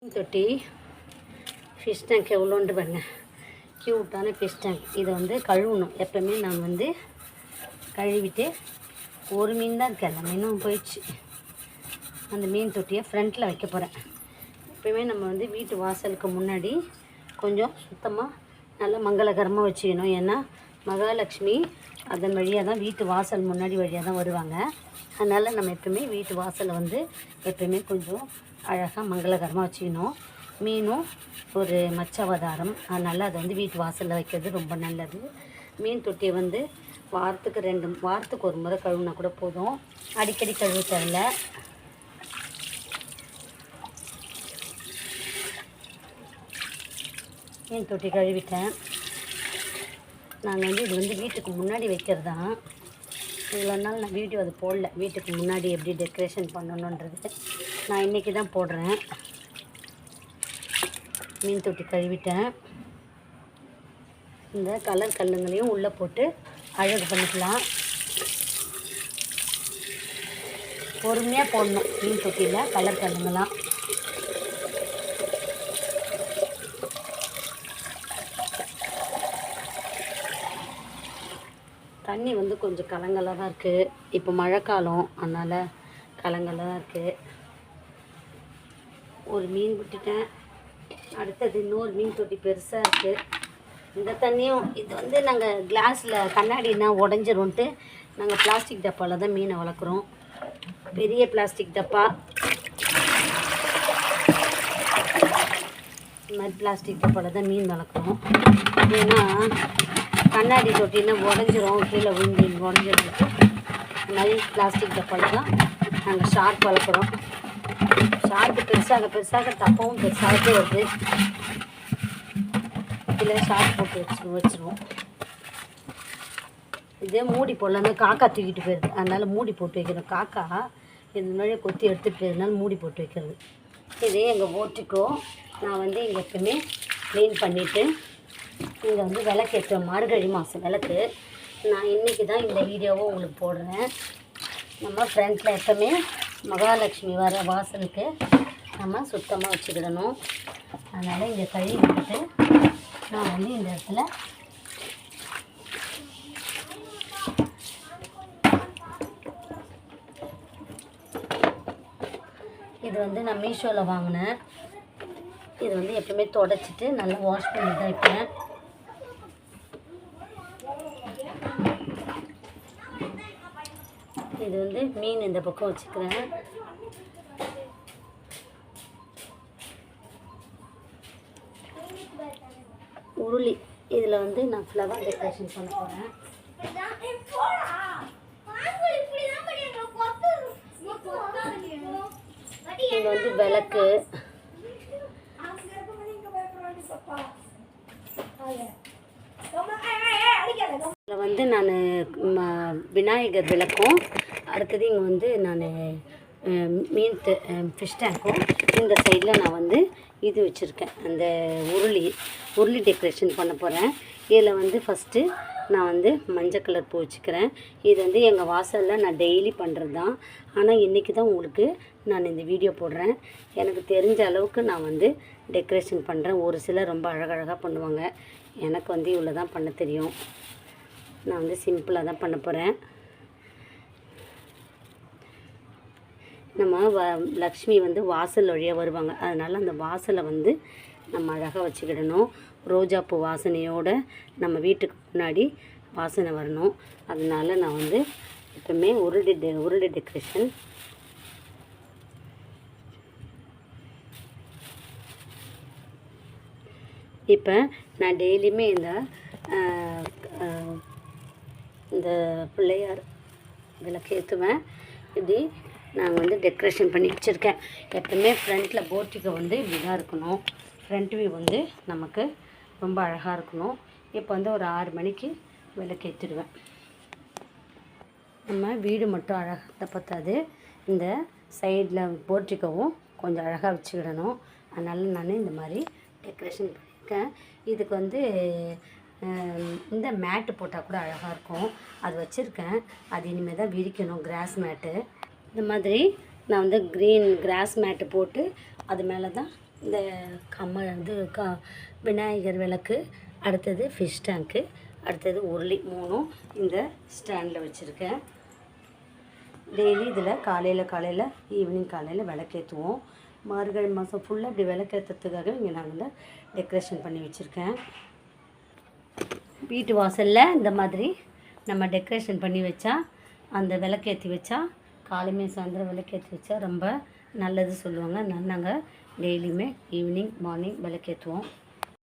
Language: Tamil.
தொட்டி ஃபிஷ் டேங்க் எவ்வளோன்ட்டு பாருங்க, க்யூட்டான ஃபிஷ் டேங்க். இதை வந்து கழுவணும். எப்போவுமே நான் வந்து கழுவிட்டு ஒரு மீன் தான் இருக்குது, அந்த மீனும் போயிடுச்சு. அந்த மீன் தொட்டியை ஃப்ரண்ட்டில் வைக்க போகிறேன். எப்போயுமே நம்ம வந்து வீட்டு வாசலுக்கு முன்னாடி கொஞ்சம் சுத்தமாக நல்லா மங்களகரமாக வச்சுக்கணும். ஏன்னா மகாலட்சுமி அதன் வழியாக தான் வீட்டு வாசல் முன்னாடி வழியாக தான் வருவாங்க. அதனால் நம்ம எப்போயுமே வீட்டு வாசலை வந்து எப்போயுமே கொஞ்சம் அழகாக மங்களகரமாக வச்சுக்கணும். மீனும் ஒரு மச்சாவதாரம், அதனால் அதை வந்து வீட்டு வாசலில் வைக்கிறது ரொம்ப நல்லது. மீன் தொட்டியை வந்து வாரத்துக்கு ஒரு முறை கழுவுனா கூட போதும், அடிக்கடி கழுவ தேவையில்ல. மீன் தொட்டி கழுவிட்டேன். நாங்கள் வந்து இது வந்து வீட்டுக்கு முன்னாடி வைக்கிறது தான். இவ்வளோ நாள் நான் வீடியோ அது போடல, வீட்டுக்கு முன்னாடி எப்படி டெக்கரேஷன் பண்ணணுன்றது. நான் இன்றைக்கி தான் போடுறேன். மீன் தொட்டி கழுவிட்டேன். இந்த கலர் கல்லுங்களையும் உள்ளே போட்டு அழகு பண்ணிக்கலாம். பொறுமையாக போடணும் மீன் தொட்டியில் கலர் கல்லுங்கெல்லாம். தண்ணி வந்து கொஞ்சம் கலங்கலாக தான் இருக்குது. இப்போ மழைக்காலம், அதனால் கலங்கலாக தான் இருக்குது. ஒரு மீன் விட்டுட்டேன். அடுத்தது இன்னொரு மீன் தொட்டி பெருசாக இருக்குது. இந்த தண்ணியும் இது வந்து நாங்கள் கிளாஸில் கண்ணாடினா உடஞ்சிரும்ன்ட்டு நாங்கள் பிளாஸ்டிக் டப்பாவில் தான் மீனை வளர்க்குறோம். பெரிய பிளாஸ்டிக் டப்பா, இந்த மாதிரி பிளாஸ்டிக் டப்பாவில் தான் மீன் வளர்க்குறோம். ஏன்னா கண்ணாடி தொட்டின்னா உடஞ்சிரும், கீழே விழுந்து உடஞ்சிரும். இந்த மாதிரி பிளாஸ்டிக் டப்பாவில் தான் நாங்கள் ஷார்க் வளர்க்குறோம். ஷார்க்கு பெருசாக தப்பவும் பெருசாகவே வருது. இதில் ஷார்க் போட்டு வச்சுருவோம். இதே மூடி போடலன்னா காக்கா தூக்கிட்டு போயிடுது, அதனால் மூடி போட்டு வைக்கிறோம். காக்கா இது முன்னாடியே கொத்தி எடுத்துகிட்டு போயிருந்தாலும் மூடி போட்டு வைக்கிறது. இதே எங்கள் போட்டிக்கோ நான் வந்து இங்கே எப்பவுமே க்ளீன் பண்ணிவிட்டு இங்கே வந்து விளக்கேற்றுவேன். மார்கழி மாதம் விளக்கு. நான் இன்றைக்கி தான் இந்த வீடியோவை உங்களுக்கு போடுறேன். நம்ம ஃப்ரண்ட்டில் எப்போவுமே மகாலட்சுமி வர வாசலுக்கு நம்ம சுத்தமாக வச்சுக்கிடணும். அதனால் இங்கே கழுவி விட்டுட்டு நான் வந்து இந்த இடத்துல இது வந்து நான் மீஷோவில் வாங்கினேன். இது வந்து எப்பவுமே தொடச்சிட்டு நல்லா வாஷ் பண்ணி தான் வைப்பேன். இது வந்து மீன் இந்த பக்கம் வச்சுக்கிறேன். உருளி, இதில் வந்து நான் ஃப்ளவர் டெக்கரேஷன் பண்ண போகிறேன். இது வந்து விளக்கு, இதில் வந்து நான் விநாயகர் விளக்கும், அடுத்தது இங்கே வந்து நான் மீன் ஃபிஷ் டேங்க்கும், இந்த சைடில் நான் வந்து இது வச்சுருக்கேன். அந்த உருளி டெக்கரேஷன் பண்ண போகிறேன். இதில் வந்து ஃபஸ்ட்டு நான் வந்து மஞ்சள் கலர் பூ வச்சுக்கிறேன். இது வந்து எங்கள் வாசலில் நான் டெய்லி பண்ணுறது தான். ஆனால் இன்றைக்கி தான் உங்களுக்கு நான் இந்த வீடியோ போடுறேன். எனக்கு தெரிஞ்ச அளவுக்கு நான் வந்து டெக்கரேஷன் பண்ணுறேன். ஒரு சிலர் ரொம்ப அழகழகாக பண்ணுவாங்க. எனக்கு வந்து இவ்வளோ தான் பண்ண தெரியும். நான் வந்து சிம்பிளாக தான் பண்ண போகிறேன். நம்ம லக்ஷ்மி வந்து வாசல் வழியாக வருவாங்க, அதனால் அந்த வாசலை வந்து நம்ம அழகாக வச்சுக்கிடணும். ரோஜாப்பூ வாசனையோடு நம்ம வீட்டுக்கு முன்னாடி வாசனை வரணும். அதனால் நான் வந்து எப்பவுமே உருளி டெக்கரேஷன். இப்போ நான் டெய்லியுமே இந்த பிள்ளையார் விளக்கு ஏற்றுவேன். இப்படி நான் வந்து டெக்கரேஷன் பண்ணி வச்சுருக்கேன். எப்பவுமே ஃப்ரண்ட்டில் போர்ட்டிக்கை வந்து இப்படி தான் இருக்கணும். ஃப்ரண்ட் வியூ வந்து நமக்கு ரொம்ப அழகாக இருக்கணும். இப்போ வந்து ஒரு 6 மணிக்கு விளக்கு ஏற்றிடுவேன். நம்ம வீடு மட்டும் அழகாக பற்றாது, இந்த சைடில் போர்ட்டிக்கவும் கொஞ்சம் அழகாக வச்சுக்கிடணும். அதனால் நான் இந்த மாதிரி டெக்கரேஷன் பண்ணியிருக்கேன். இதுக்கு வந்து இந்த மேட்டு போட்டால் கூட அழகாக இருக்கும். அது வச்சுருக்கேன். அது இனிமேல் தான் விரிக்கணும், கிராஸ் மேட்டு. இந்த மாதிரி நான் வந்து க்ரீன் கிராஸ் மேட்டு போட்டு அது மேலே தான் இந்த விநாயகர் விளக்கு, அடுத்தது ஃபிஷ் டேங்க்கு, அடுத்தது உருளி 3ம் இந்த ஸ்டாண்டில் வச்சுருக்கேன். டெய்லி இதில் காலையில் ஈவினிங் காலையில் விளக்கேற்றுவோம். மார்கழி மாதம் ஃபுல்லாக இப்படி விளக்கேற்றுறதுக்காக இங்கே நான் வந்து டெக்கரேஷன் பண்ணி வச்சுருக்கேன். வீட்டு வாசலில் இந்த மாதிரி நம்ம டெக்கரேஷன் பண்ணி வச்சா, அந்த விளக்கேற்றி வச்சா, காலையுமே சாயந்தரம் விளக்கேற்றி வச்சா ரொம்ப நல்லது சொல்லுவாங்க. நாங்கள் டெய்லியுமே ஈவினிங் மார்னிங் விளக்கேற்றுவோம்.